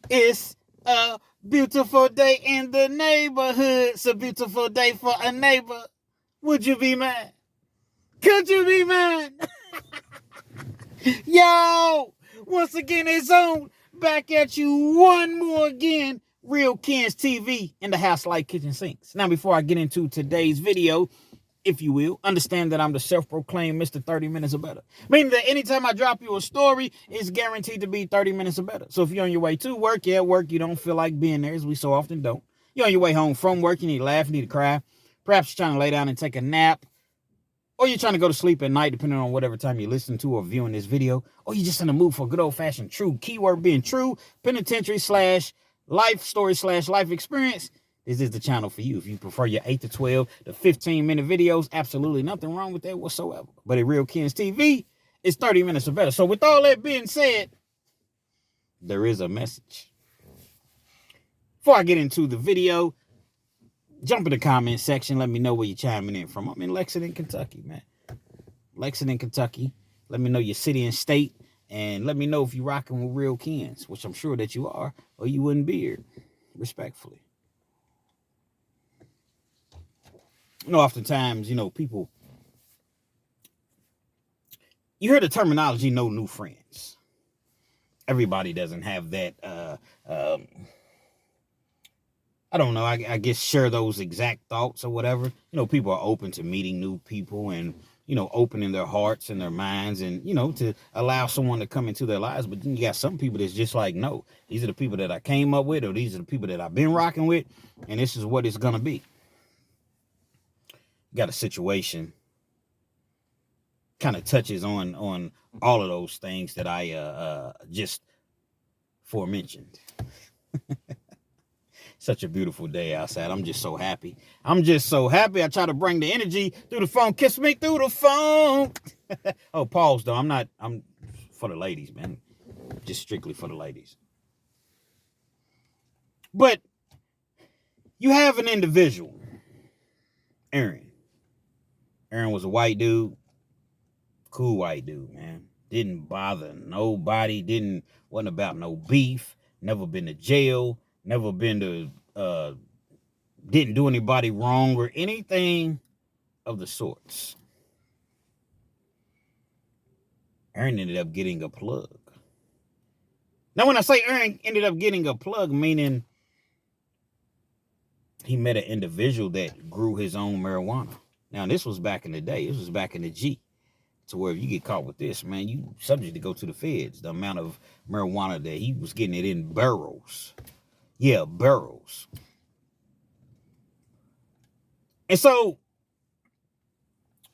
It's a beautiful day in the neighborhood. It's a beautiful day for a neighbor. Would you be mad? Could you be mad? Yo! Once again, it's on. Back at you one more again. Real Ken's TV in the house like kitchen sinks. Now, before I get into today's video, if you will, understand that I'm the self-proclaimed Mr. 30 Minutes or Better. Meaning that anytime I drop you a story, it's guaranteed to be 30 minutes or better. So if you're on your way to work, yeah, work, you don't feel like being there, as we so often don't. You're on your way home from work, you need to laugh, you need to cry. Perhaps you're trying to lay down and take a nap. Or you're trying to go to sleep at night, depending on whatever time you listen to or viewing this video. Or you're just in the mood for good old-fashioned true, keyword being true, penitentiary / life story / life experience. This is the channel for you. If you prefer your 8 to 12 to 15-minute videos, absolutely nothing wrong with that whatsoever. But at Real Ken's TV, it's 30 minutes or better. So with all that being said, there is a message. Before I get into the video, jump in the comment section. Let me know where you're chiming in from. I'm in Lexington, Kentucky, man. Lexington, Kentucky. Let me know your city and state. And let me know if you're rocking with Real Kens, which I'm sure that you are, or you wouldn't be here. Respectfully. Oftentimes, people, you hear the terminology, no new friends. Everybody doesn't have that, I don't know, I guess share those exact thoughts or whatever. People are open to meeting new people and, opening their hearts and their minds and, to allow someone to come into their lives. But then you got some people that's just like, no, these are the people that I came up with, or these are the people that I've been rocking with, and this is what it's going to be. Got a situation kind of touches on all of those things that I just forementioned. Such a beautiful day outside. I'm just so happy. I try to bring the energy through the phone. Kiss me through the phone. Oh, pause though. I'm for the ladies, man. Just strictly for the ladies. But you have an individual, Aaron. Aaron was a white dude, cool white dude, man. Didn't bother nobody, wasn't about no beef, never been to jail, never been to, didn't do anybody wrong or anything of the sorts. Aaron ended up getting a plug. Now, when I say Aaron ended up getting a plug, meaning he met an individual that grew his own marijuana. Now, this was back in the day. This was back in the G. To where if you get caught with this, man, you subject to go to the feds. The amount of marijuana that he was getting it in barrels. Yeah, barrels. And so,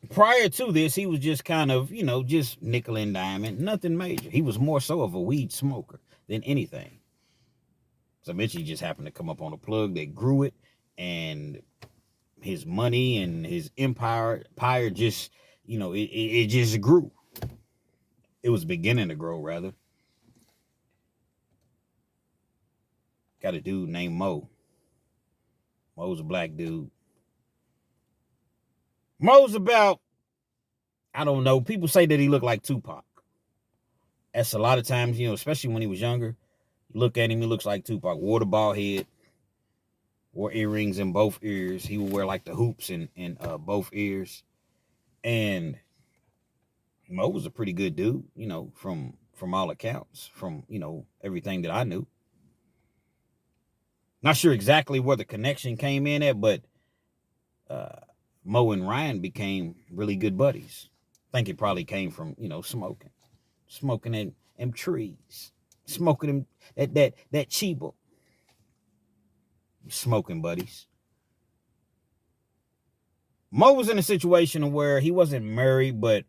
prior to this, he was just kind of, just nickel and diming. Nothing major. He was more so of a weed smoker than anything. So, eventually, he just happened to come up on a plug that grew it. And his money and his empire just, it just grew. It was beginning to grow, rather. Got a dude named Mo. Mo's a black dude. Mo's about, I don't know, people say that he looked like Tupac. That's a lot of times, especially when he was younger. You look at him, he looks like Tupac. Wore the bald head. Wore earrings in both ears. He would wear like the hoops in both ears. And Mo was a pretty good dude, from all accounts, from, everything that I knew. Not sure exactly where the connection came in at, but Mo and Ryan became really good buddies. I think it probably came from, smoking them trees, smoking them, that Chiba. Smoking buddies. Mo was in a situation where he wasn't married, but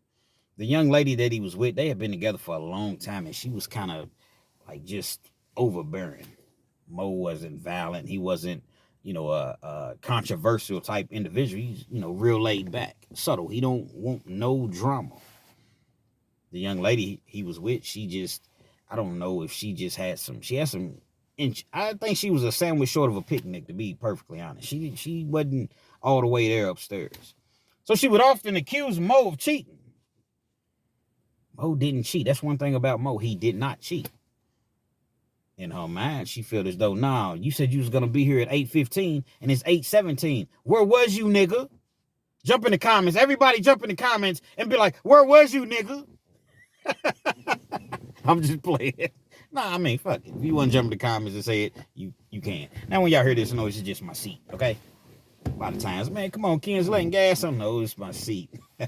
the young lady that he was with, they had been together for a long time, and she was kind of like just overbearing. Mo wasn't violent. He wasn't, a controversial type individual. He's, real laid back, subtle. He don't want no drama. The young lady he was with, she just, I don't know if she just had some, I think she was a sandwich short of a picnic, to be perfectly honest. She wasn't all the way there upstairs. So she would often accuse Mo of cheating. Mo didn't cheat. That's one thing about Mo. He did not cheat. In her mind, she felt as though, nah, you said you was going to be here at 8:15 and it's 8:17. Where was you, nigga? Jump in the comments. Everybody jump in the comments and be like, where was you, nigga? I'm just playing. Nah, I mean, fuck it. If you want to jump in the comments and say it, you can. Now, when y'all hear this, know it's just my seat, okay? A lot of times, man, come on, Ken's letting gas. I know it's my seat. I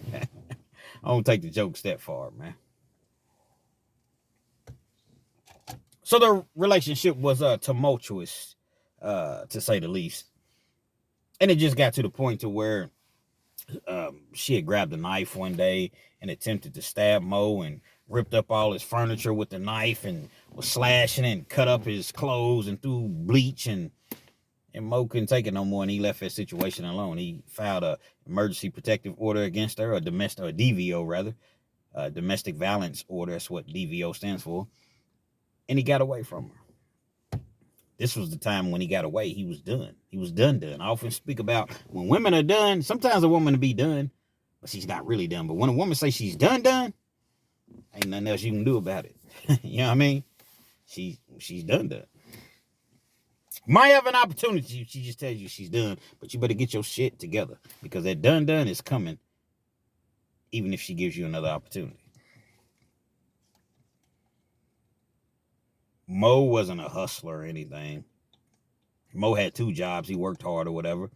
don't take the jokes that far, man. So the relationship was tumultuous, to say the least. And it just got to the point to where she had grabbed a knife one day and attempted to stab Mo and ripped up all his furniture with the knife and was slashing and cut up his clothes and threw bleach, and Mo couldn't take it no more, and he left that situation alone. He filed a emergency protective order against her, a DVO rather, domestic violence order. That's what DVO stands for. And he got away from her. This was the time when he got away. He was done. He was done. I often speak about when women are done, sometimes a woman will be done, but she's not really done. But when a woman says she's done, ain't nothing else you can do about it. You know what I mean? She's done. Might have an opportunity. She just tells you she's done, but you better get your shit together, because that done is coming, even if she gives you another opportunity. Mo wasn't a hustler or anything. Mo had 2 jobs. He worked hard or whatever.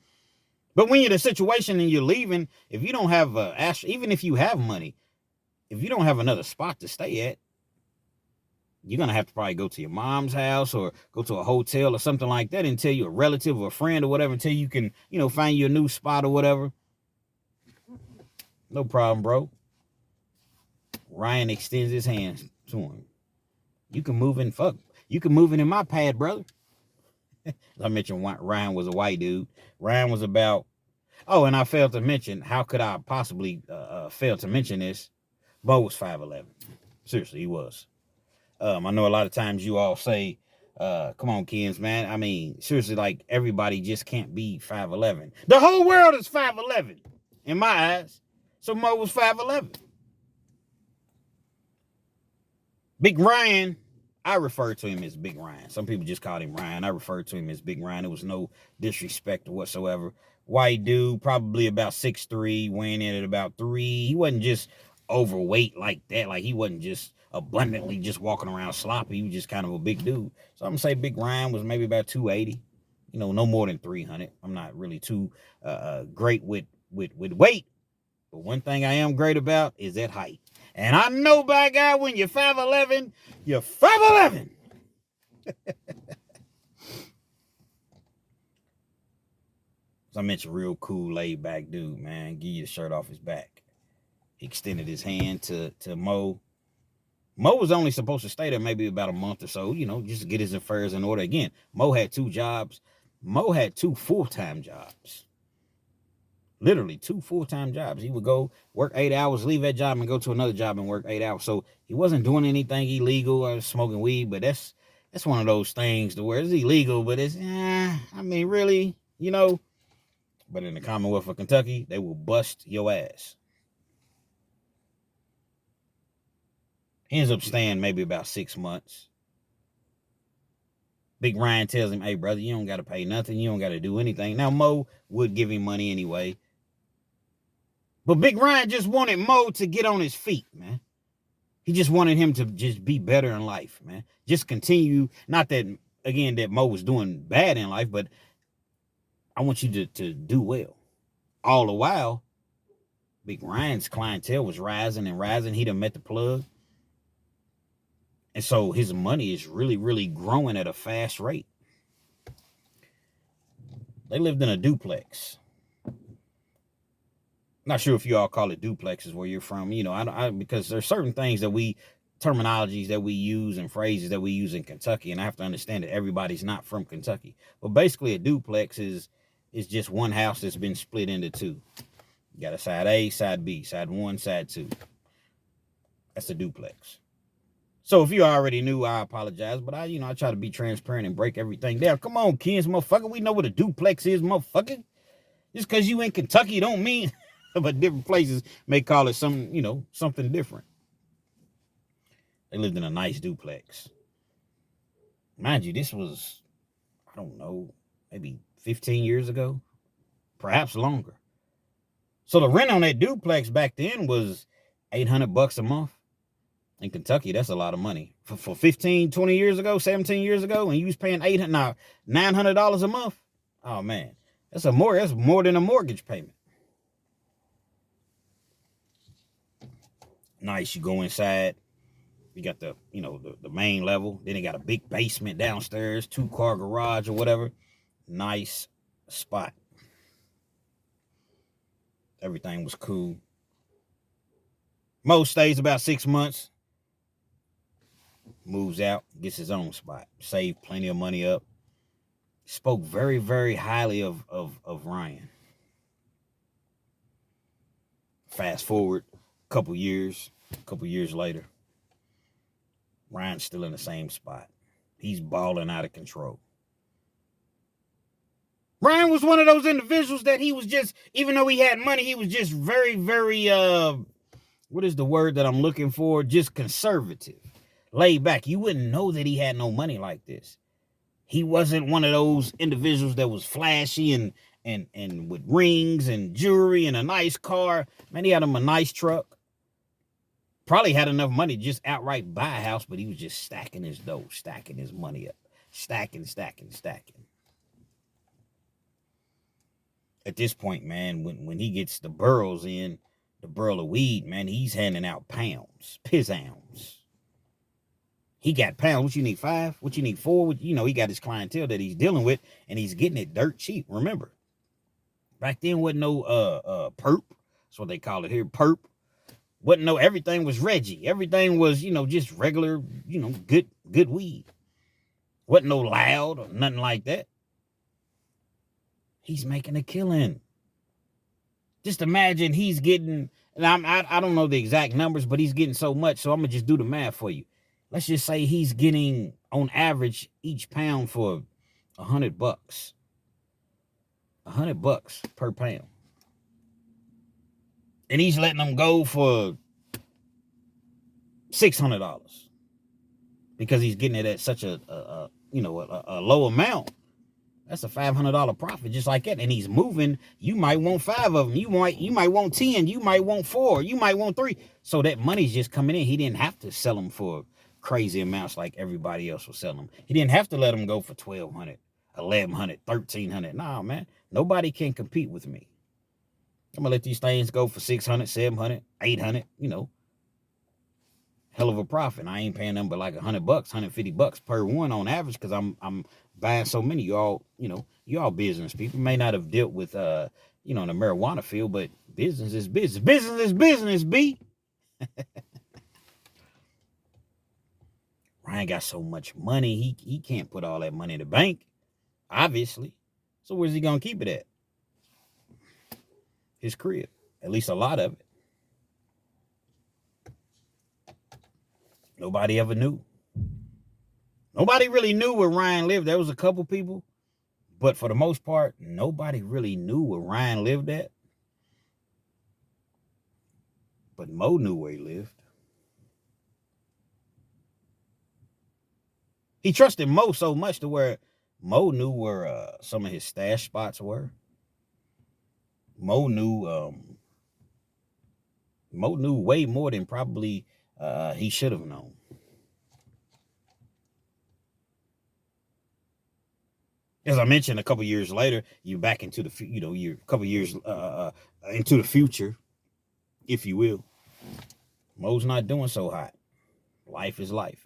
But when you're in a situation and you're leaving, if you don't have even if you have money, if you don't have another spot to stay at, you're going to have to probably go to your mom's house or go to a hotel or something like that until you're a relative or a friend or whatever, until you can, find your new spot or whatever. No problem, bro. Ryan extends his hands to him. You can move in, you can move in my pad, brother. As I mentioned, Ryan was a white dude. Ryan was about, and I failed to mention, how could I possibly fail to mention this? Mo was 5'11". Seriously, he was. I know a lot of times you all say, come on, Kens, man. I mean, seriously, like, everybody just can't be 5'11". The whole world is 5'11", in my eyes. So Mo was 5'11". Big Ryan, I refer to him as Big Ryan. Some people just called him Ryan. I refer to him as Big Ryan. There was no disrespect whatsoever. White dude, probably about 6'3", weighing in at about 3. He wasn't just overweight like that. Like, he wasn't just abundantly just walking around sloppy. He was just kind of a big dude. So I'm going to say Big Ryan was maybe about 280. No more than 300. I'm not really too great with weight. But one thing I am great about is that height. And I know, by God, when you're 5'11", you're 5'11". As I mentioned, real cool, laid back dude, man. Give you the shirt off his back. He extended his hand to Mo. Mo was only supposed to stay there maybe about a month or so, just to get his affairs in order. Again, Mo had 2 jobs. Mo had 2 full-time jobs. Literally 2 full-time jobs. He would go work 8 hours, leave that job, and go to another job and work 8 hours. So he wasn't doing anything illegal or smoking weed, but that's one of those things to where it's illegal, but it's, really, But in the Commonwealth of Kentucky, they will bust your ass. He ends up staying maybe about 6 months. Big Ryan tells him, hey, brother, you don't got to pay nothing. You don't got to do anything. Now, Mo would give him money anyway. But Big Ryan just wanted Mo to get on his feet, man. He just wanted him to just be better in life, man. Just continue. Not that, again, that Mo was doing bad in life, but I want you to do well. All the while, Big Ryan's clientele was rising and rising. He done met the plug. And so his money is really, really growing at a fast rate. They lived in a duplex. Not sure if you all call it duplexes where you're from. Because there's certain things terminologies that we use and phrases that we use in Kentucky, and I have to understand that everybody's not from Kentucky. But basically, a duplex is just one house that's been split into 2. You got a side A, side B, side 1, side 2. That's a duplex. So if you already knew, I apologize, but I try to be transparent and break everything down. Come on, kids, motherfucker. We know what a duplex is, motherfucker. Just because you in Kentucky don't mean, but different places may call it something different. They lived in a nice duplex. Mind you, this was, I don't know, maybe 15 years ago, perhaps longer. So the rent on that duplex back then was $800 a month. In Kentucky, that's a lot of money. For 15, 20 years ago, 17 years ago, and you was paying $900 a month. Oh man, that's more than a mortgage payment. Nice. You go inside. You got the main level. Then they got a big basement downstairs, 2-car garage or whatever. Nice spot. Everything was cool. Mo stays about 6 months. Moves out, gets his own spot. Saved plenty of money up. Spoke very, very highly of Ryan. Fast forward a couple years later, Ryan's still in the same spot. He's balling out of control. Ryan was one of those individuals that he was just, even though he had money, he was just very, very, what is the word that I'm looking for? Just conservative. Laid back. You wouldn't know that he had no money like this. He wasn't one of those individuals that was flashy and with rings and jewelry and a nice car. Man, he had him a nice truck. Probably had enough money to just outright buy a house, but he was just stacking his dough, stacking his money up. Stacking. At this point, man, when he gets the burls in, the burl of weed, man, he's handing out pounds, pizzounds. He got pounds. What you need, 5? What you need, 4? He got his clientele that he's dealing with, and he's getting it dirt cheap. Remember, back then wasn't no perp. That's what they call it here, perp. Wasn't no, everything was Reggie. Everything was, just regular, good weed. Wasn't no loud or nothing like that. He's making a killing. Just imagine he's getting, and I don't know the exact numbers, but he's getting so much, so I'm going to just do the math for you. Let's just say he's getting, on average, each pound for $100. $100 per pound. And he's letting them go for $600 because he's getting it at such a low amount. That's a $500 profit just like that. And he's moving. You might want 5 of them. You might want 10. You might want 4. You might want 3. So that money's just coming in. He didn't have to sell them for crazy amounts like everybody else was selling them. He didn't have to let them go for $1,200, $1,100, $1,300. Nah, man. Nobody can compete with me. I'm going to let these things go for $600, $700, $800, hell of a profit. I ain't paying them but like $100, $150 per one on average because I'm buying so many. Y'all business people may not have dealt with in the marijuana field, but business is business. Business is business, B. Ryan got so much money, he can't put all that money in the bank, obviously. So where's he gonna keep it at? His crib. At least a lot of it. Nobody ever knew. Nobody really knew where Ryan lived. There was a couple people, but for the most part, nobody really knew where Ryan lived at. But Mo knew where he lived. He trusted Mo so much to where Mo knew where some of his stash spots were. Mo knew way more than probably he should have known. As I mentioned, a couple years later, you're back into the, you're a couple years into the future, if you will. Mo's not doing so hot. Life is life.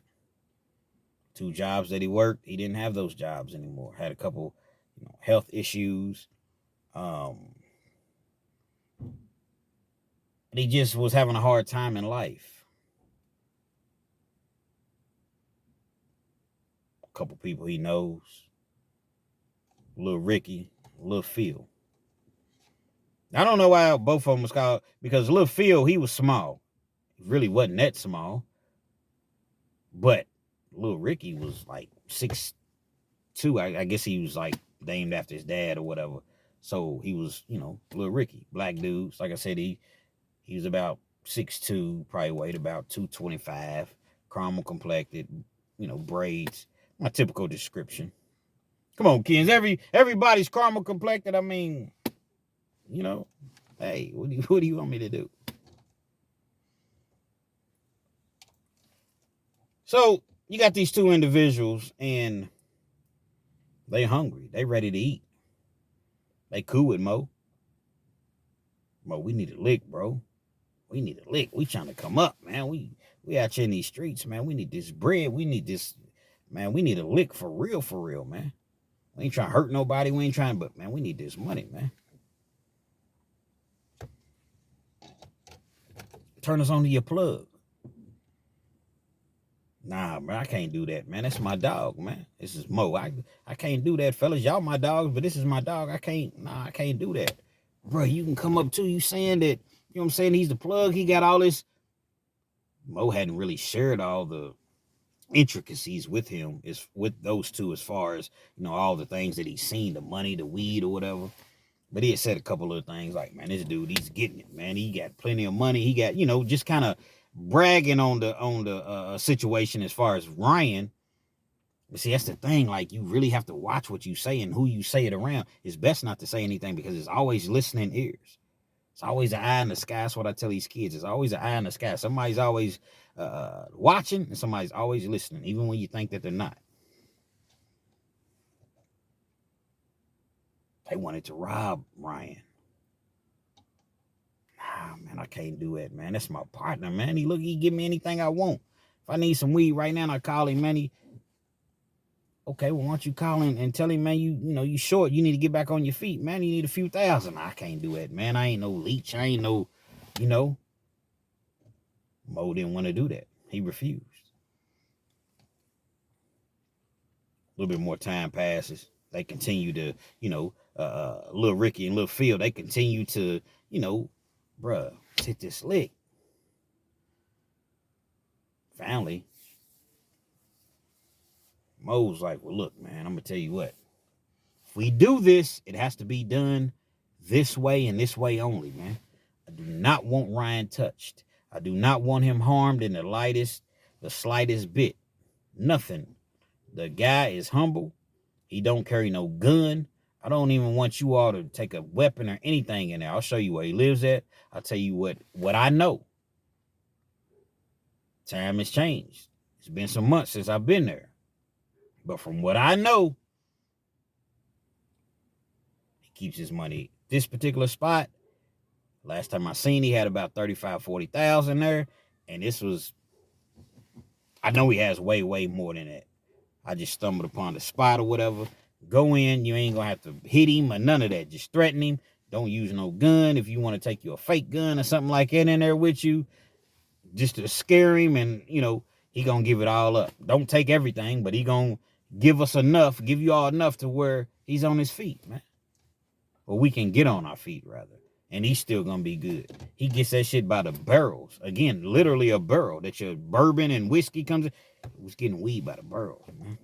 2 jobs that he worked, he didn't have those jobs anymore. Had a couple, health issues. And he just was having a hard time in life. A couple people he knows. Little Ricky, Little Phil. I don't know why both of them was called, because Little Phil, he was small. He really wasn't that small. But Little Ricky was like 6'2". I guess he was like named after his dad or whatever. So he was, Little Ricky. Black dudes. Like I said, he was about 6'2", probably weighed about 225, caramel complected, braids. My typical description. Come on, kids. Everybody's caramel complected. I mean, you know, hey, what do you want me to do? So you got these two individuals, and they hungry. They ready to eat. They cool with Mo. Mo, we need a lick, bro. We need a lick. We trying to come up, man. We out here in these streets, man. We need this bread. We need this, man. We need a lick for real, man. We ain't trying to hurt nobody. We ain't trying, but man, we need this money, man. Turn us on to your plug. Nah, man, I can't do that, man. That's my dog, man. This is Mo. I can't do that, fellas. Y'all my dogs, but this is my dog. I can't do that. Bro, you can come up to you saying that, you know what I'm saying, he's the plug. He got all this. Mo hadn't really shared all the intricacies with him, is with those two, as far as, you know, all the things that he's seen, the money, the weed, or whatever. But he had said a couple of things like, man, this dude, he's getting it, man. He got plenty of money. He got, you know, just kind of bragging on the situation as far as Ryan. But see, that's the thing. Like, you really have to watch what you say and who you say it around. It's best not to say anything, because it's always listening ears. It's always an eye in the sky. That's what I tell these kids. It's always an eye in the sky. Somebody's always watching, and somebody's always listening, even when you think that they're not. They wanted to rob Ryan. Nah, man, I can't do that, man. That's my partner, man. He give me anything I want. If I need some weed right now, I call him, man. Okay, well, why don't you call him and tell him, man, you short. You need to get back on your feet, man. You need a few thousand. I can't do that, man. I ain't no leech. I ain't no, Mo didn't want to do that. He refused. A little bit more time passes. They continue to, Lil Ricky and Lil Phil, they continue to, bruh, hit this lick. Finally, Mo's like, well, look, man, I'm going to tell you what. If we do this, it has to be done this way and this way only, man. I do not want Ryan touched. I do not want him harmed in the slightest bit. Nothing. The guy is humble. He don't carry no gun. I don't even want you all to take a weapon or anything in there. I'll show you where he lives at. I'll tell you what I know. Time has changed. It's been some months since I've been there. But from what I know, he keeps his money. This particular spot, last time I seen, he had about 35, 40,000 there. And this was, I know he has way, way more than that. I just stumbled upon the spot or whatever. Go in, you ain't gonna have to hit him or none of that. Just threaten him. Don't use no gun. If you want to take you a fake gun or something like that in there with you, just to scare him, and he gonna give it all up. Don't take everything, but he gonna give you all enough to where he's on his feet, man. Or we can get on our feet, rather. And he's still gonna be good. He gets that shit by the barrels. Again, literally a barrel that your bourbon and whiskey comes in. He was getting weed by the barrels, man.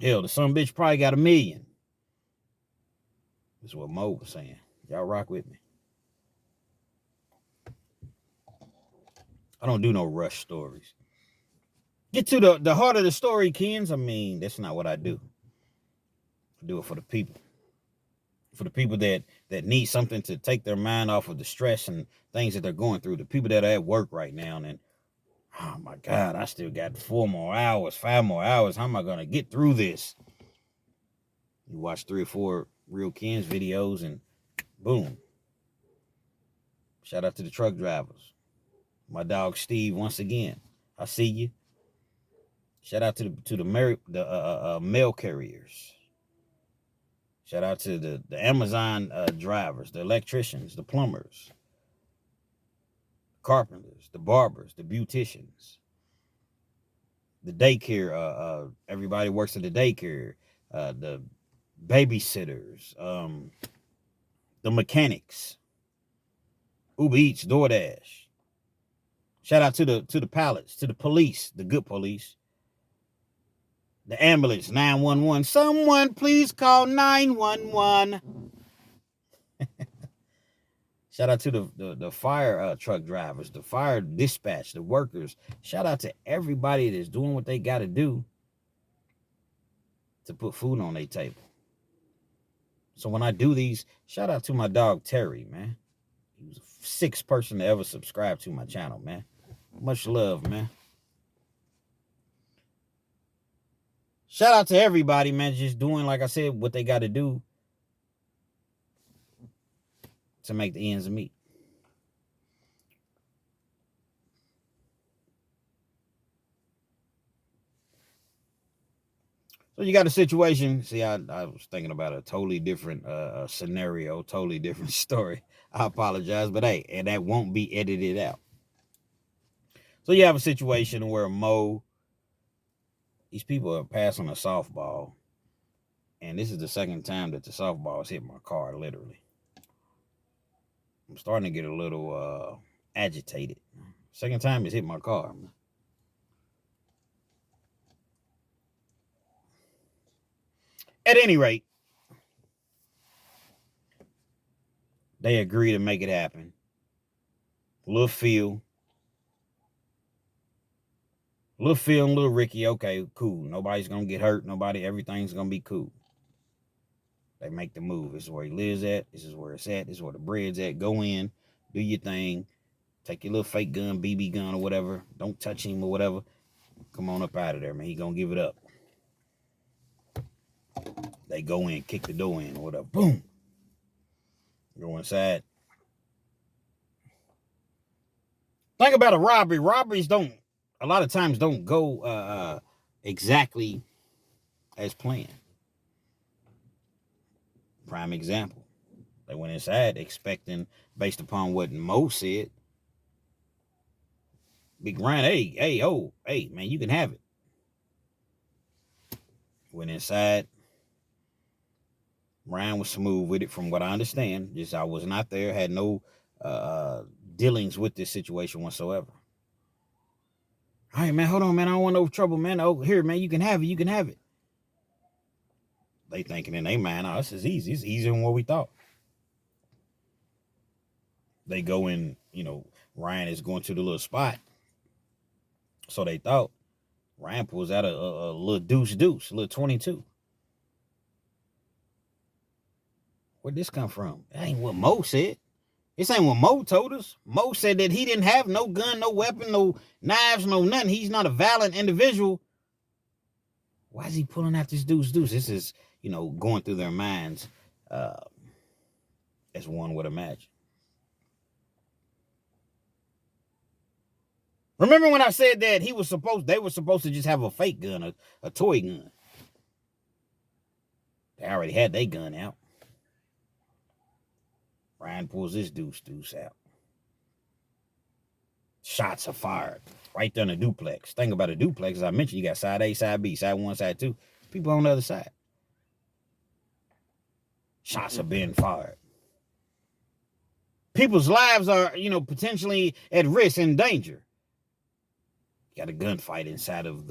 Hell, the son bitch probably got $1 million. That's what Mo was saying. Y'all rock with me. I don't do no rush stories. Get to the heart of the story, Kens. I mean, that's not what I do. I do it for the people. For the people that need something to take their mind off of the stress and things that they're going through. The people that are at work right now, and oh my God, I still got 4 more hours, 5 more hours. How am I going to get through this? You watch 3 or 4 Real Kens videos and boom. Shout out to the truck drivers. My dog Steve, once again, I see you. Shout out to the mail carriers. Shout out to the Amazon drivers, the electricians, the plumbers, carpenters, the barbers, the beauticians, the daycare. Everybody works at the daycare. The babysitters, the mechanics, Uber Eats, DoorDash. Shout out to the pilots, to the police, the good police. The ambulance, 911. Someone please call 911. Shout out to the fire truck drivers, the fire dispatch, the workers. Shout out to everybody that's doing what they got to do to put food on their table. So when I do these, shout out to my dog Terry, man. He was the 6th person to ever subscribe to my channel, man. Much love, man. Shout out to everybody, man, just doing, like I said, what they got to do to make the ends meet. So you got a situation. See, I was thinking about a totally different scenario, totally different story. I apologize, but hey, and that won't be edited out. So you have a situation where these people are passing a softball, and this is the 2nd time that the softball has hit my car, literally. I'm starting to get a little agitated. 2nd time it's hit my car. At any rate, they agree to make it happen. Little Phil and Little Ricky, okay, cool. Nobody's going to get hurt. Everything's going to be cool. They make the move. This is where he lives at. This is where it's at. This is where the bread's at. Go in, do your thing. Take your little fake gun, BB gun or whatever. Don't touch him or whatever. Come on up out of there, man. He going to give it up. They go in, kick the door in or whatever. Boom. Go inside. Think about a robbery. Robberies a lot of times don't go exactly as planned. Prime example. They went inside expecting, based upon what Mo said, Big Ryan, hey, man, you can have it. Went inside. Ryan was smooth with it, from what I understand. Just I was not there, had no dealings with this situation whatsoever. All right, man, hold on, man. I don't want no trouble, man. Oh, here, man, you can have it. They thinking in their mind, oh, this is easy. It's easier than what we thought. They go in, Ryan is going to the little spot. So they thought. Ryan pulls out a little deuce, a little 22. Where'd this come from? That ain't what Mo said. This ain't what Mo told us. Mo said that he didn't have no gun, no weapon, no knives, no nothing. He's not a violent individual. Why is he pulling out this deuce? This is, going through their minds as one would imagine. Remember when I said that they were supposed to just have a fake gun, a toy gun. They already had their gun out. Ryan pulls this deuce out. Shots are fired right there in the duplex. Think about a duplex, as I mentioned, you got side A, side B, side 1, side 2. People on the other side. Shots are being fired. People's lives are, potentially at risk and danger. You got a gunfight inside of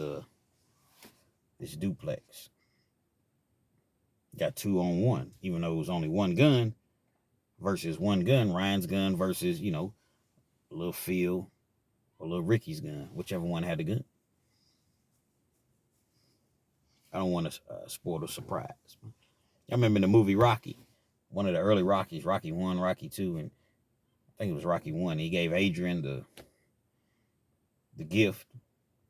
this duplex. You got 2 on 1, even though it was only one gun versus one gun. Ryan's gun versus, little Phil or little Ricky's gun, whichever one had the gun. I don't want to spoil the surprise. I remember in the movie Rocky, one of the early Rockies, Rocky 1, Rocky 2, and I think it was Rocky 1. He gave Adrian the gift.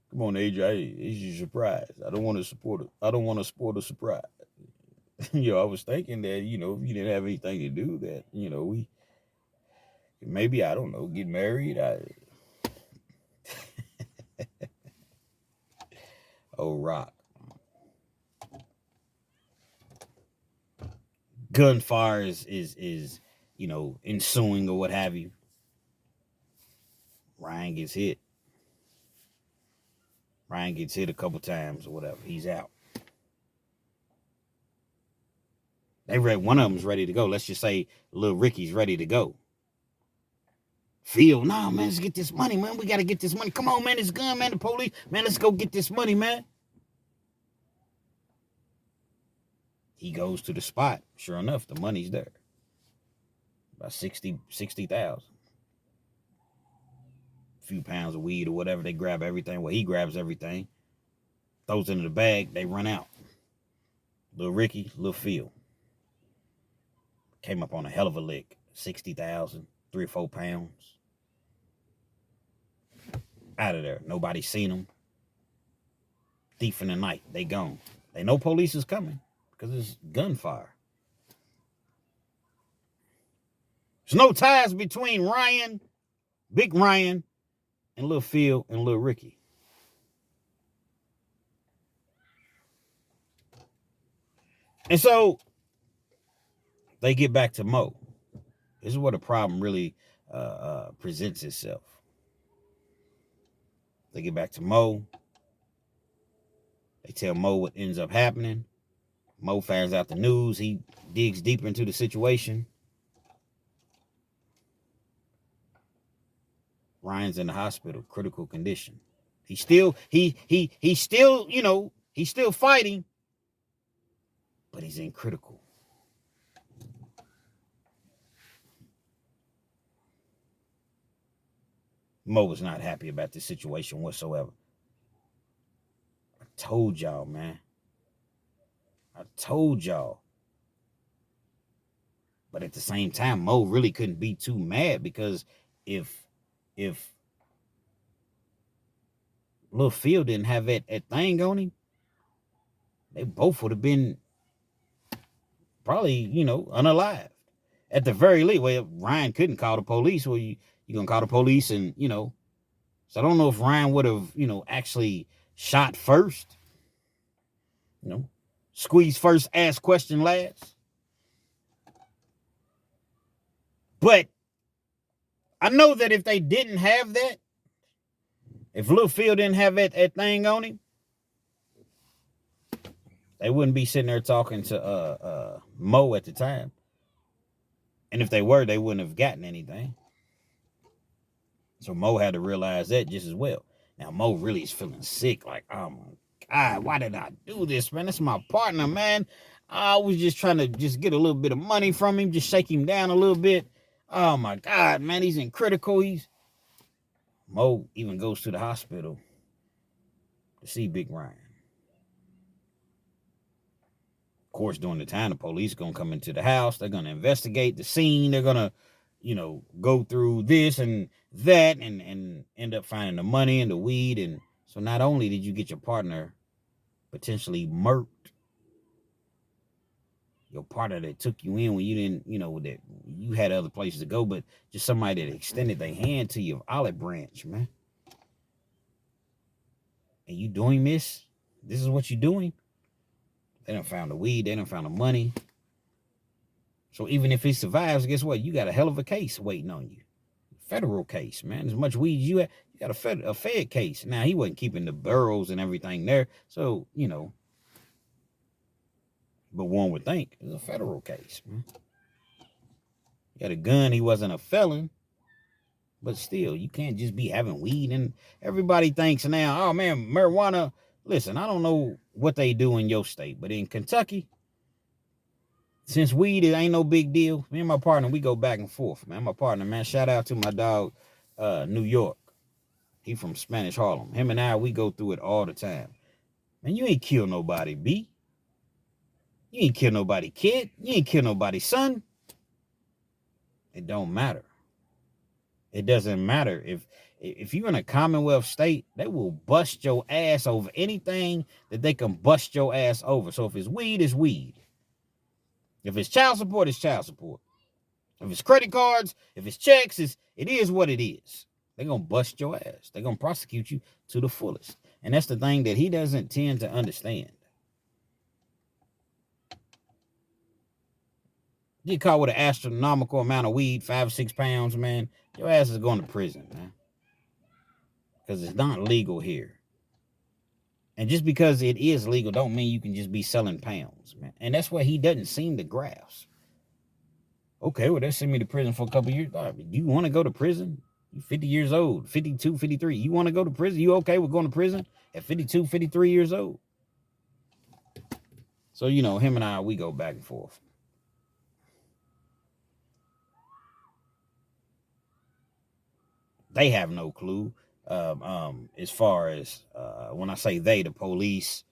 Come on, Adrian, hey, it's your surprise. I don't want to spoil the surprise. I was thinking that, if you didn't have anything to do, that, we maybe, I don't know, get married. Oh, Rock. Gunfire is ensuing or what have you. Ryan gets hit. A couple times or whatever. He's out. One of them's ready to go. Let's just say little Ricky's ready to go. Phil, no, man, let's get this money, man. We got to get this money. Come on, man, this gun, man, the police. Man, let's go get this money, man. He goes to the spot. Sure enough, the money's there. About 60,000. A few pounds of weed or whatever. They grab everything. Well, he grabs everything. Throws it in the bag. They run out. Little Ricky, Little Phil came up on a hell of a lick. 60,000, 3 or 4 pounds. Out of there. Nobody seen them. Thief in the night. They gone. They know police is coming because it's gunfire. There's no ties between Ryan, Big Ryan, and Little Phil and Little Ricky. And so they get back to Mo. This is where the problem really presents itself. They get back to Mo. They tell Mo what ends up happening. Mo finds out the news. He digs deeper into the situation. Ryan's in the hospital, critical condition. He's still, he's still, he's still fighting, but he's in critical. Mo was not happy about this situation whatsoever. I told y'all, man. I told y'all. But at the same time, Mo really couldn't be too mad because if Lil Phil didn't have that thing on him, they both would have been probably, unalived. At the very least, well, Ryan couldn't call the police. Well, you gonna call the police and, so I don't know if Ryan would have, actually shot first. Squeeze first, ask question last. But I know that if they didn't have that, if Lil Phil didn't have that thing on him, they wouldn't be sitting there talking to Mo at the time. And if they were, they wouldn't have gotten anything. So Mo had to realize that just as well. Now, Mo really is feeling sick. Like, oh my God, why did I do this, man? That's my partner, man. I was just trying to just get a little bit of money from him, just shake him down a little bit. Oh my God, man, he's in critical. Mo even goes to the hospital to see Big Ryan. Of course, during the time, the police are going to come into the house. They're going to investigate the scene. They're going to, go through this and that and end up finding the money and the weed. And so not only did you get your partner potentially murked, your partner that took you in when you didn't, that you had other places to go, but just somebody that extended their hand to you, olive branch, man. And you doing this? This is what you're doing? They done found the weed. They done found the money. So even if he survives, guess what? You got a hell of a case waiting on you. Federal case, man. As much weed as you had, you got a fed case. Now, he wasn't keeping the burrows and everything there. So, but one would think it's a federal case, man. He had a gun. He wasn't a felon. But still, you can't just be having weed. And everybody thinks now, oh, man, marijuana. Listen, I don't know what they do in your state, but in Kentucky, since weed, it ain't no big deal. Me and my partner, we go back and forth, man. My partner, man, shout out to my dog, New York. He from Spanish Harlem. Him and I, we go through it all the time. Man, you ain't kill nobody, B. You ain't kill nobody, kid. You ain't kill nobody, son. It don't matter. It doesn't matter. If you're in a Commonwealth state, they will bust your ass over anything that they can bust your ass over. So if it's weed, it's weed. If it's child support, it's child support. If it's credit cards, if it's checks, it is what it is. They're going to bust your ass. They're going to prosecute you to the fullest. And that's the thing that he doesn't tend to understand. You get caught with an astronomical amount of weed, 5 or 6 pounds, man, your ass is going to prison, man. Because it's not legal here. And just because it is legal don't mean you can just be selling pounds, man. And that's what he doesn't seem to grasp. Okay, well, they send me to prison for a couple of years. Do you want to go to prison? You're 50 years old, 52, 53. You want to go to prison? You okay with going to prison at 52, 53 years old? So, him and I, we go back and forth. They have no clue. As far as when I say they, the police,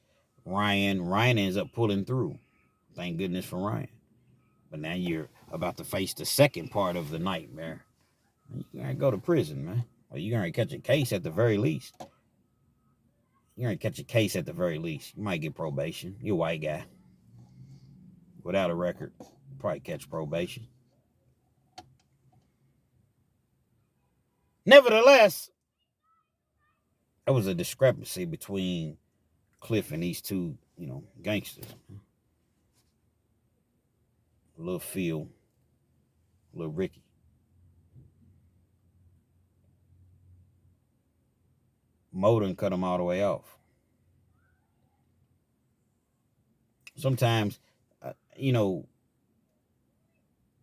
Ryan ends up pulling through. Thank goodness for Ryan. But now you're about to face the second part of the nightmare. You're going to go to prison, man. Or you're going to catch a case at the very least. You're going to catch a case at the very least. You might get probation. You're a white guy. Without a record, probably catch probation. Nevertheless, there was a discrepancy between Cliff and these two, gangsters. Little Phil, little Ricky. Mo done cut him all the way off. Sometimes,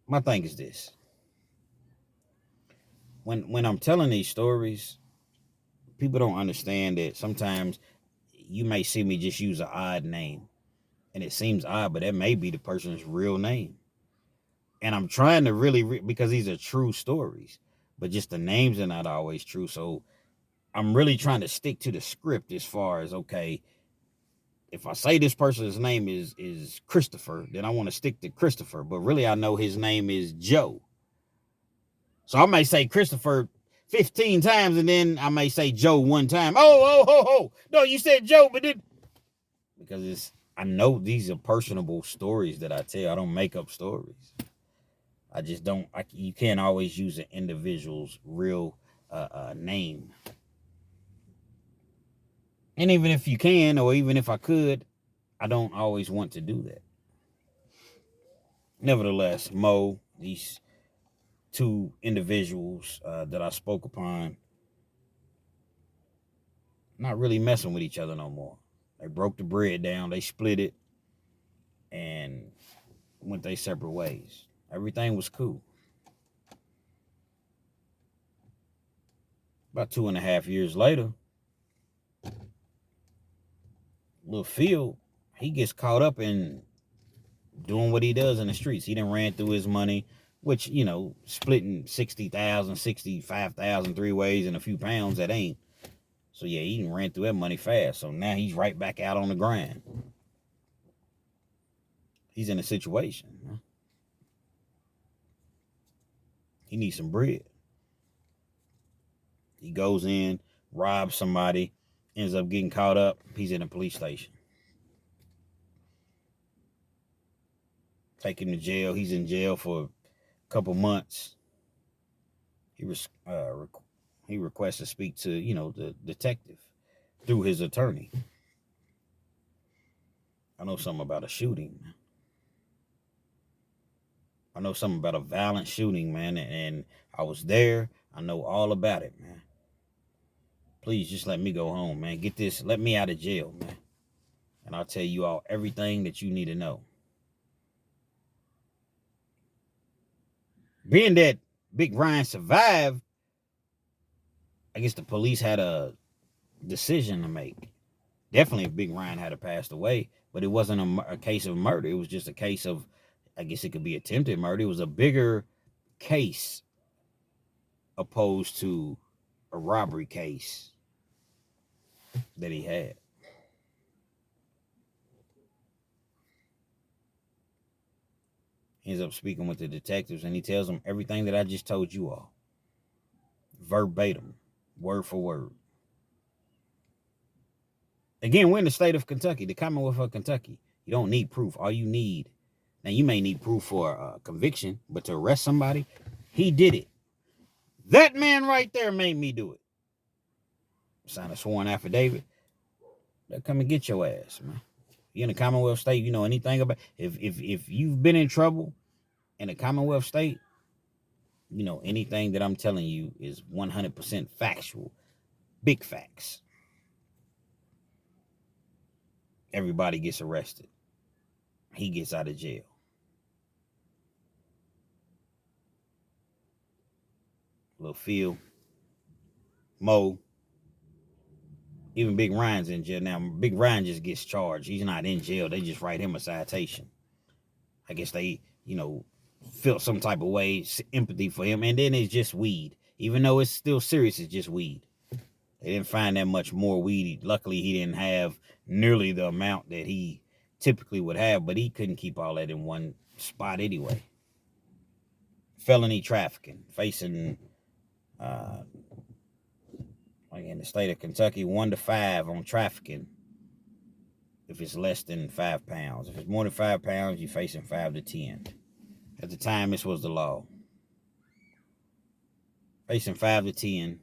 my thing is this. When I'm telling these stories, people don't understand that sometimes you may see me just use an odd name. And it seems odd, but that may be the person's real name. And I'm trying to really, because these are true stories, but just the names are not always true. So I'm really trying to stick to the script as far as, okay, if I say this person's name is Christopher, then I want to stick to Christopher. But really, I know his name is Joe. So I may say Christopher 15 times, and then I may say Joe one time. Oh. No, you said Joe, but then... Because I know these are personable stories that I tell. I don't make up stories. I just don't... you can't always use an individual's real name. And even if you can, or even if I could, I don't always want to do that. Nevertheless, Mo, these two individuals that I spoke upon, not really messing with each other no more. They broke the bread down, they split it, and went their separate ways. Everything was cool. About 2.5 years later, little Phil, he gets caught up in doing what he does in the streets. He done ran through his money, which, splitting 60,000, 65,000 three ways and a few pounds, that ain't. So yeah, he done ran through that money fast. So now he's right back out on the grind. He's in a situation. Huh? He needs some bread. He goes in, robs somebody, ends up getting caught up. He's in a police station. Take him to jail. He's in jail for a couple months. He requests to speak to, the detective through his attorney. I know something about a shooting. I know something about a violent shooting, man, and I was there. I know all about it, man. Please just let me go home, man. Let me out of jail, man. And I'll tell you all everything that you need to know. Being that Big Ryan survived, I guess the police had a decision to make. Definitely if Big Ryan had passed away, but it wasn't a case of murder. It was just a case of, I guess it could be attempted murder. It was a bigger case opposed to a robbery case that he had. He ends up speaking with the detectives, and he tells them everything that I just told you all. Verbatim, word for word. Again, we're in the state of Kentucky, the Commonwealth of Kentucky. You don't need proof. All you need, now you may need proof for conviction, but to arrest somebody, he did it. That man right there made me do it. Sign a sworn affidavit. They'll come and get your ass, man. You're in a Commonwealth state, you know anything about, if you've been in trouble in a Commonwealth state, anything that I'm telling you is 100% factual. Big facts. Everybody gets arrested. He gets out of jail. Little Phil, Mo, even Big Ryan's in jail. Now, Big Ryan just gets charged. He's not in jail. They just write him a citation. I guess they, felt some type of way, empathy for him. And then it's just weed. Even though it's still serious, it's just weed. They didn't find that much more weed. Luckily, he didn't have nearly the amount that he typically would have, but he couldn't keep all that in one spot anyway. Felony trafficking, facing like in the state of Kentucky, 1 to 5 on trafficking if it's less than 5 pounds. If it's more than 5 pounds, you're facing 5 to 10. At the time, this was the law. Facing 5 to 10.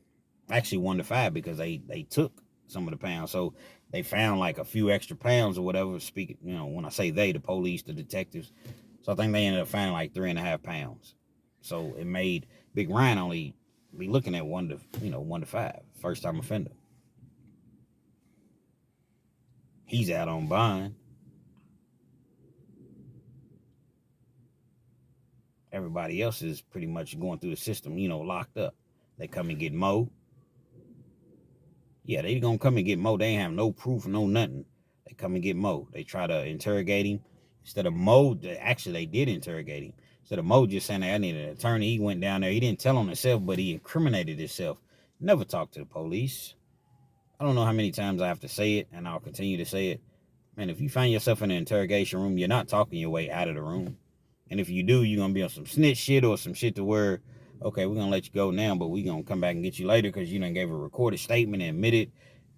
Actually 1 to 5 because they took some of the pounds. So they found like a few extra pounds or whatever. Speaking, when I say they, the police, the detectives. So I think they ended up finding like 3.5 pounds. So it made Big Ryan only be looking at 1 to 5. First time offender. He's out on bond. Everybody else is pretty much going through the system, locked up. They come and get Mo. Yeah, they gonna come and get Mo. They ain't have no proof, no nothing. They come and get Mo. They try to interrogate him. Instead of Mo, actually they did interrogate him. Instead of Mo just saying, I need an attorney, he went down there. He didn't tell on himself, but he incriminated himself. Never talked to the police. I don't know how many times I have to say it, and I'll continue to say it. Man, if you find yourself in an interrogation room, you're not talking your way out of the room. And if you do, you're going to be on some snitch shit or some shit to where, okay, we're going to let you go now, but we're going to come back and get you later because you done gave a recorded statement and admitted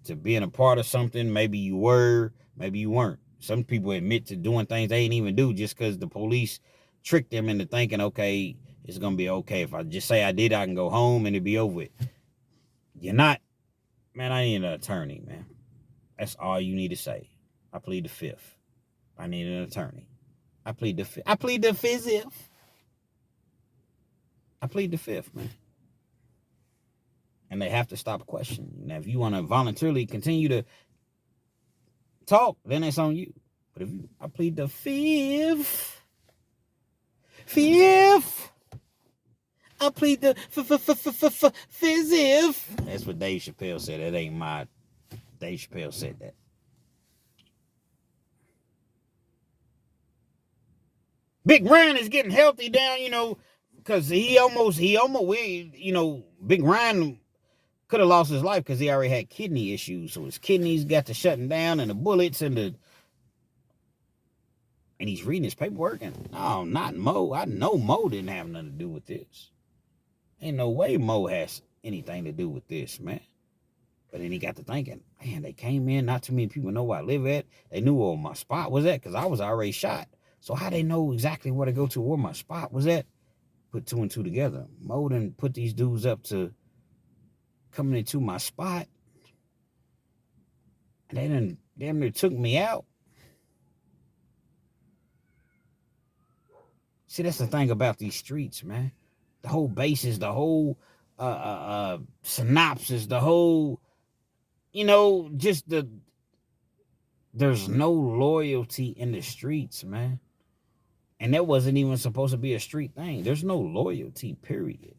to being a part of something. Maybe you were, maybe you weren't. Some people admit to doing things they ain't even do just because the police tricked them into thinking, okay, it's going to be okay. If I just say I did, I can go home and it'll be over with. You're not. Man, I need an attorney, man. That's all you need to say. I plead the fifth. I need an attorney. I plead the fifth. I plead the fifth. I plead the fifth, man. And they have to stop questioning. Now, if you want to voluntarily continue to talk, then it's on you. But if you, I plead the fifth. I plead the fifth. That's what Dave Chappelle said. That ain't my. Dave Chappelle said that. Big Ryan is getting healthy down, because he almost, Big Ryan could have lost his life because he already had kidney issues. So his kidneys got to shutting down and the bullets and he's reading his paperwork and, no, not Mo. I know Mo didn't have nothing to do with this. Ain't no way Mo has anything to do with this, man. But then he got to thinking, man, they came in, not too many people know where I live at. They knew where my spot was at because I was already shot. So how they know exactly where to go to, where my spot was at? Put 2 and 2 together. Mo done put these dudes up to coming into my spot. And they done damn near took me out. See, that's the thing about these streets, man. The whole basis, the whole synopsis, the whole, just there's no loyalty in the streets, man. And that wasn't even supposed to be a street thing. There's no loyalty, period.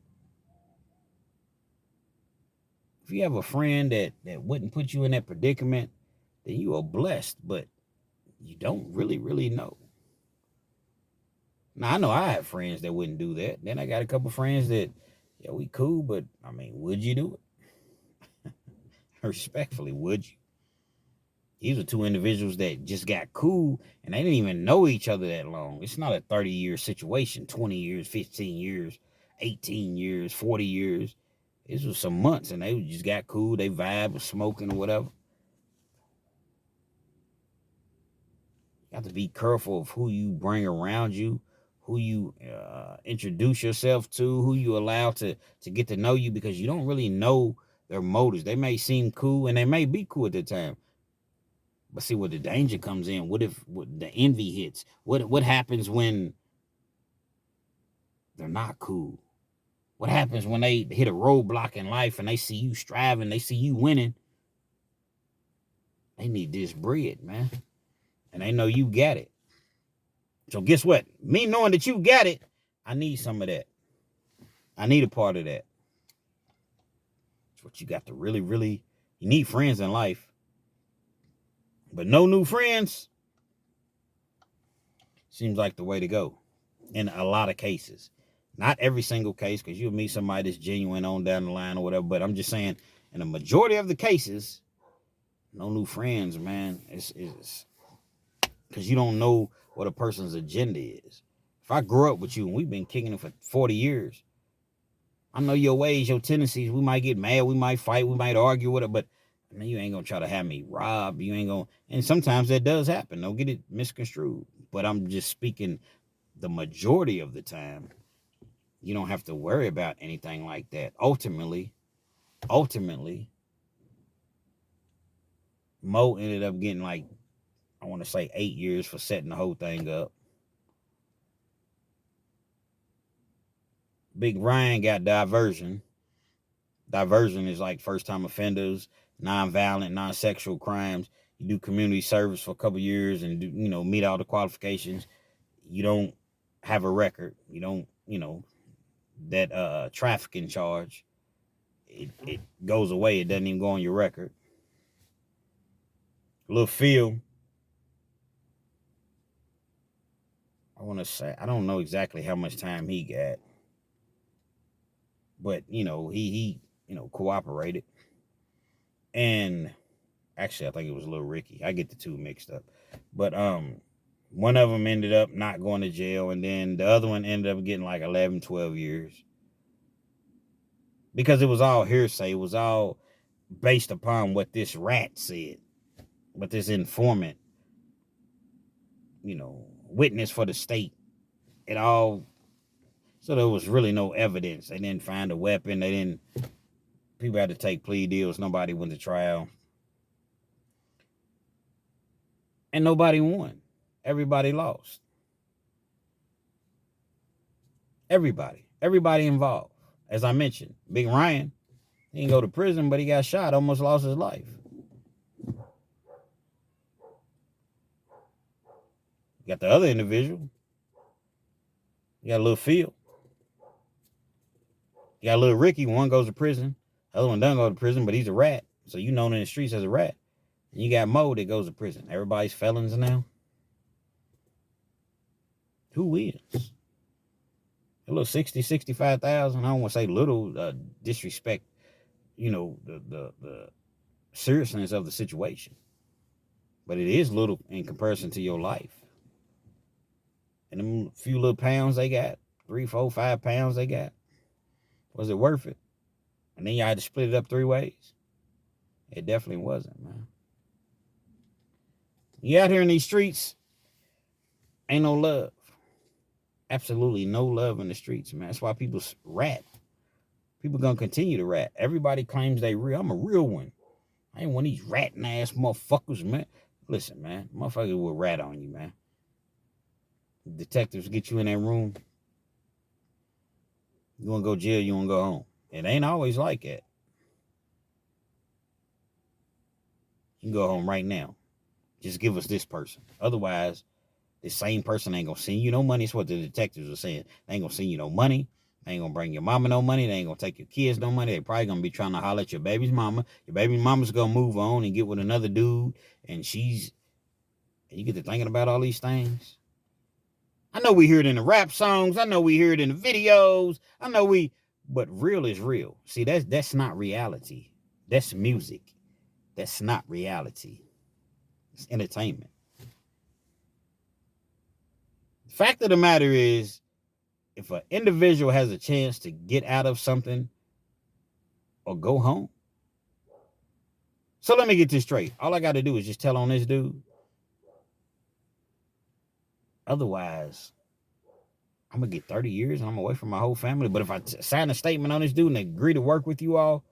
If you have a friend that wouldn't put you in that predicament, then you are blessed, but you don't really, really know. Now, I know I have friends that wouldn't do that. Then I got a couple friends that, yeah, we cool, but, would you do it? Respectfully, would you? These are 2 individuals that just got cool, and they didn't even know each other that long. It's not a 30-year situation, 20 years, 15 years, 18 years, 40 years. This was some months, and they just got cool. They vibe with smoking or whatever. You have to be careful of who you bring around you, who you introduce yourself to, who you allow to get to know you, because you don't really know their motives. They may seem cool, and they may be cool at the time. But see, what the danger comes in, what the envy hits? What happens when they're not cool? What happens when they hit a roadblock in life and they see you striving, they see you winning? They need this bread, man. And they know you got it. So guess what? Me knowing that you got it, I need some of that. I need a part of that. That's what you got to really, really, you need friends in life. But no new friends seems like the way to go in a lot of cases. Not every single case, because you'll meet somebody that's genuine on down the line or whatever. But I'm just saying, in the majority of the cases, no new friends, man. because you don't know what a person's agenda is. If I grew up with you and we've been kicking it for 40 years, I know your ways, your tendencies. We might get mad, we might fight, we might argue with it, but I mean, you ain't gonna try to have me robbed. You ain't gonna, and sometimes that does happen. Don't get it misconstrued. But I'm just speaking the majority of the time, you don't have to worry about anything like that. Ultimately, Mo ended up getting like, I want to say 8 years for setting the whole thing up. Big Ryan got diversion. Diversion is like first-time offenders, non-violent, non-sexual crimes. You do community service for a couple years and do, meet all the qualifications. You don't have a record. You don't, that trafficking charge. It goes away. It doesn't even go on your record. Lil Phil, I want to say, I don't know exactly how much time he got, but he cooperated. And actually, I think it was Lil Ricky. I get the two mixed up, but one of them ended up not going to jail, and then the other one ended up getting like 11, 12 years because it was all hearsay. It was all based upon what this rat said, what this informant, witness for the state. It all, so there was really no evidence. They didn't find a weapon. People had to take plea deals. Nobody went to trial. And nobody won. Everybody lost. Everybody involved. As I mentioned, Big Ryan, he didn't go to prison, but he got shot, almost lost his life. You got the other individual. You got Lil Phil. You got Lil Ricky. One goes to prison. The other one doesn't go to prison, but he's a rat. So you known in the streets as a rat. And you got Mo that goes to prison. Everybody's felons now. Who wins? A little 60, 65,000. I don't want to say little, disrespect, the seriousness of the situation. But it is little in comparison to your life. And them few little pounds they got, 3, 4, 5 pounds they got, was it worth it? And then you had to split it up 3 ways. It definitely wasn't, man. You out here in these streets, ain't no love. Absolutely no love in the streets, man. That's why people rat. People gonna continue to rat. Everybody claims they real. I'm a real one. I ain't one of these ratting ass motherfuckers, man. Listen, man, motherfuckers will rat on you, man. Detectives get you in that room. You wanna go to jail, you wanna go home. It ain't always like that. You can go home right now. Just give us this person. Otherwise, the same person ain't gonna send you no money. It's what the detectives are saying. They ain't gonna send you no money. They ain't gonna bring your mama no money. They ain't gonna take your kids no money. They probably gonna be trying to holler at your baby's mama. Your baby mama's gonna move on and get with another dude. And you get to thinking about all these things. I know we hear it in the rap songs. I know we hear it in the videos. But real is real. See, that's not reality. That's music. That's not reality. It's entertainment. The fact of the matter is, if an individual has a chance to get out of something or go home. So let me get this straight. All I got to do is just tell on this dude. Otherwise, I'm going to get 30 years and I'm away from my whole family. But if I sign a statement on this dude and they agree to work with you all,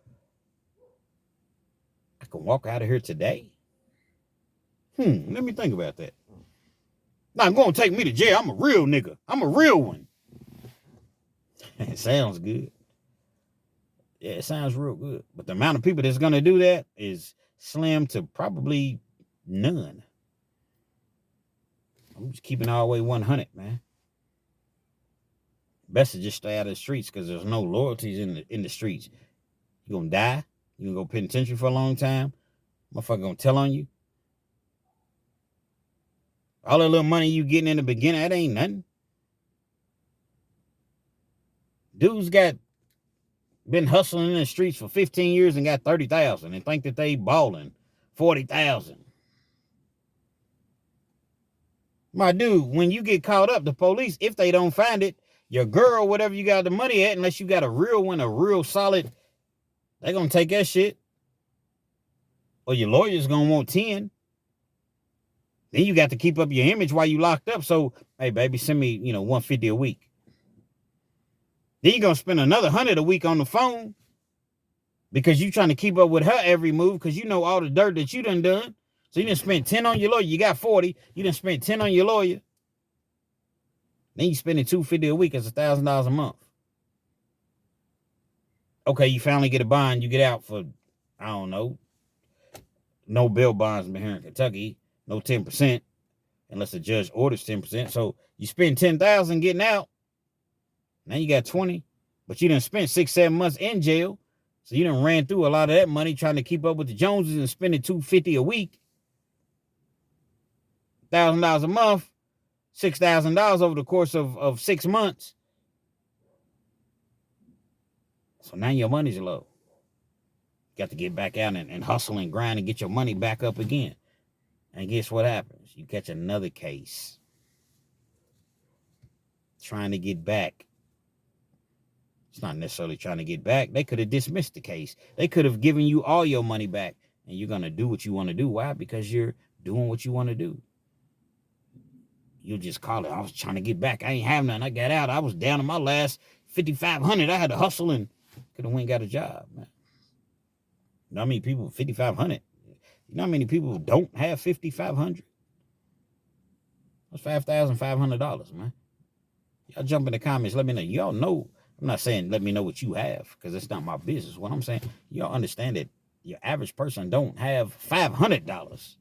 I can walk out of here today. Let me think about that. Now, I'm going to take me to jail. I'm a real nigga. I'm a real one. It sounds good. Yeah, it sounds real good. But the amount of people that's going to do that is slim to probably none. I'm just keeping all the way 100, man. Best to just stay out of the streets because there's no loyalties in the streets. You're going to die. You're going to go penitentiary for a long time. Motherfucker going to tell on you. All that little money you getting in the beginning, that ain't nothing. Dudes been hustling in the streets for 15 years and got 30,000 and think that they balling 40,000. My dude, when you get caught up, the police, if they don't find it, your girl, whatever you got the money at, unless you got a real one, a real solid, they gonna take that shit. Or your lawyer's gonna want 10. Then you got to keep up your image while you locked up. So, hey, baby, send me, $150 a week. Then you're gonna spend another $100 a week on the phone because you trying to keep up with her every move because you know all the dirt that you done. So you done spent 10 on your lawyer. You got 40. You done spent 10 on your lawyer. Then you spending $250 a week. That's $1,000 a month. Okay, you finally get a bond. You get out for, I don't know, no bail bonds here in Kentucky. No 10%, unless the judge orders 10%. So you spend $10,000 getting out. Now you got 20, but you done spent 6-7 months in jail. So you done ran through a lot of that money trying to keep up with the Joneses and spending $250 a week. $1,000 a month, $6,000 over the course of 6 months. So now your money's low. You got to get back out and hustle and grind and get your money back up again. And guess what happens? You catch another case. Trying to get back. It's not necessarily trying to get back. They could have dismissed the case. They could have given you all your money back. And you're going to do what you want to do. Why? Because you're doing what you want to do. You'll just call it, I was trying to get back. I ain't have nothing. I got out. I was down to my last $5,500. I had to hustle and could have went and got a job, man. You know how many people, $5,500? You know how many people don't have $5,500? That's $5,500, man. Y'all jump in the comments. Let me know. Y'all know. I'm not saying let me know what you have because it's not my business. What I'm saying, y'all understand that your average person don't have $500,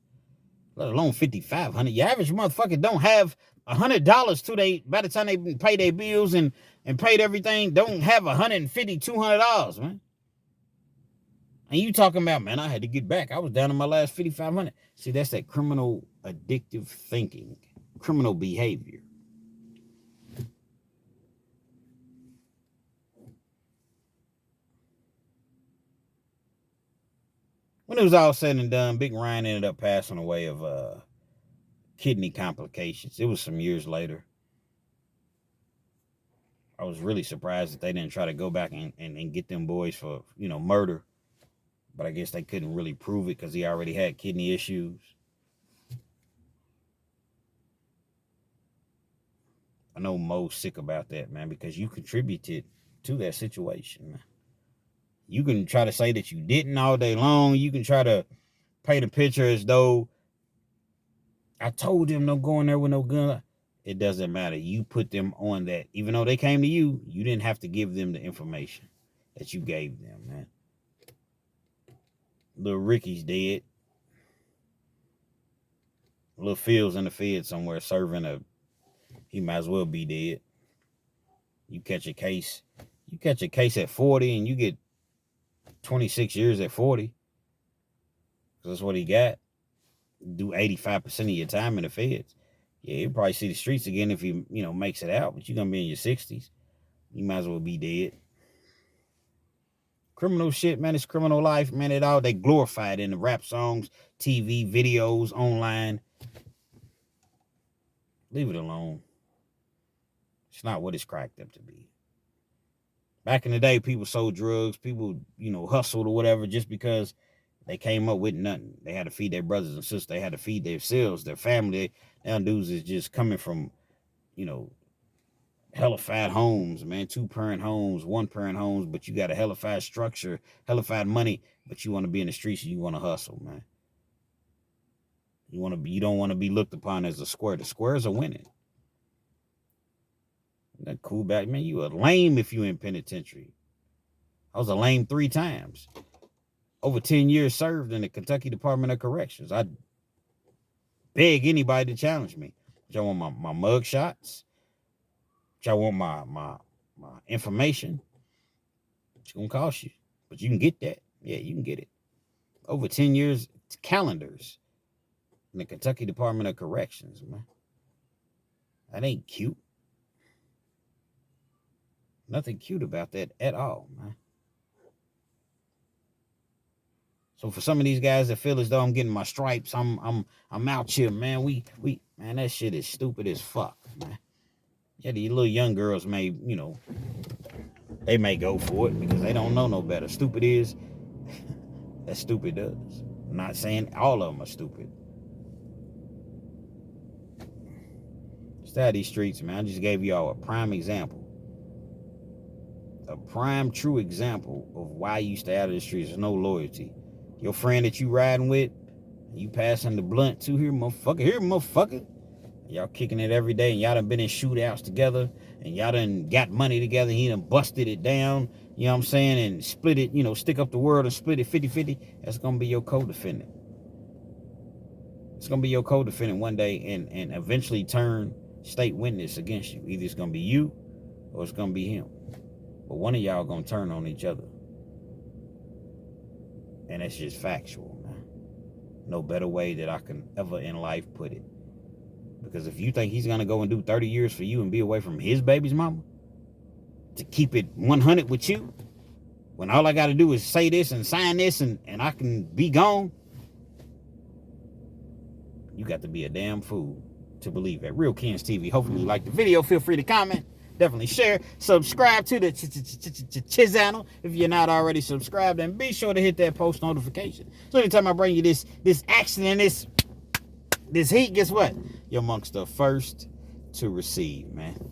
let alone $5,500. Your average motherfucker don't have $100 to they by the time they pay their bills and paid everything. Don't have $150, $200, man. And you talking about, man, I had to get back. I was down to my last $5,500. See, that's that criminal addictive thinking, criminal behavior. When it was all said and done, Big Ryan ended up passing away of kidney complications. It was some years later. I was really surprised that they didn't try to go back and get them boys for, murder. But I guess they couldn't really prove it because he already had kidney issues. I know Mo's sick about that, man, because you contributed to that situation, man. You can try to say that you didn't all day long. You can try to paint a picture as though I told them don't go in there with no gun. It doesn't matter. You put them on that. Even though they came to you, you didn't have to give them the information that you gave them, man. Little Ricky's dead. Little Phil's in the Fed somewhere serving he might as well be dead. You catch a case at 40 and you get 26 years at 40. That's what he got. Do 85% of your time in the Feds. Yeah, you'll probably see the streets again if he, makes it out, but you're going to be in your 60s. You might as well be dead. Criminal shit, man. It's criminal life, man. They glorify it in the rap songs, TV, videos, online. Leave it alone. It's not what it's cracked up to be. Back in the day, people sold drugs. People, hustled or whatever just because they came up with nothing. They had to feed their brothers and sisters. They had to feed themselves, their family. Now dudes is just coming from, hellified homes, man. 2-parent homes, 1-parent homes, but you got a hellified structure, hellified money, but you want to be in the streets and you want to hustle, man. You don't want to be looked upon as a square. The squares are winning. That cool back, man. You a lame if you in penitentiary. I was a lame 3 times. Over 10 years served in the Kentucky Department of Corrections. I beg anybody to challenge me. Y'all want my mug shots? Y'all want my information? It's gonna cost you, but you can get that. Yeah, you can get it. Over 10 years calendars in the Kentucky Department of Corrections, man. That ain't cute. Nothing cute about that at all, man. So for some of these guys that feel as though I'm getting my stripes, I'm out here, man. We Man, that shit is stupid as fuck, man. Yeah, these little young girls may, they may go for it because they don't know no better. Stupid is, that stupid does. I'm not saying all of them are stupid. Stay out of these streets, man. I just gave y'all a prime example. A prime, true example of why you stay out of the streets. There's no loyalty. Your friend that you riding with, you passing the blunt to, here, motherfucker. Y'all kicking it every day, and y'all done been in shootouts together, and y'all done got money together, and he done busted it down, you know what I'm saying, and split it, stick up the world and split it 50-50. That's going to be your co-defendant. It's going to be your co-defendant one day and eventually turn state witness against you. Either it's going to be you or it's going to be him. But one of y'all going to turn on each other. And that's just factual, man. No better way that I can ever in life put it. Because if you think he's going to go and do 30 years for you and be away from his baby's mama to keep it 100 with you, when all I got to do is say this and sign this and I can be gone, you got to be a damn fool to believe that. Real Kens TV. Hopefully you liked the video. Feel free to comment. Definitely share. Subscribe to the channel if you're not already subscribed. And be sure to hit that post notification. So anytime I bring you this action and this heat, guess what? You're amongst the first to receive, man.